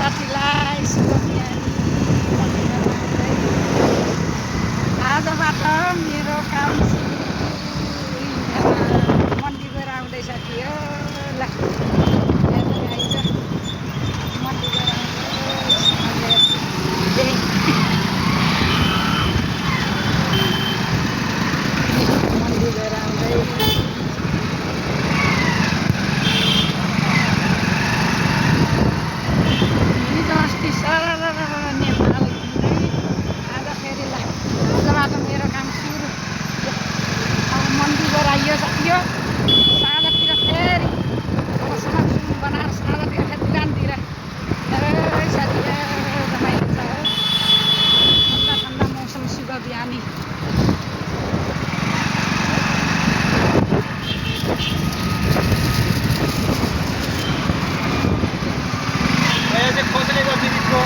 साथीलाई शुभ बिहानी। आजबाट मेरो काम सुरु। मन्डी गएर आउँदैछ थियो ल हेर्दै आइज मन्डी गएर आउँदैछ मन्डी गएर आउँदै अस्ति सर नेपाल घुम्दै आज फेरि ल आजबाट मेरो काम सुरु। अब मन्डी गएर आइयो सक्यो साँझतिर फेरि अब साँझ बनाएर साँझतिर फेरि दोकानतिर साथी रमाइलो छ हो। ठन्डा ठन्डा मौसम शुभ बिहानी। खोज्ने गरिदिएको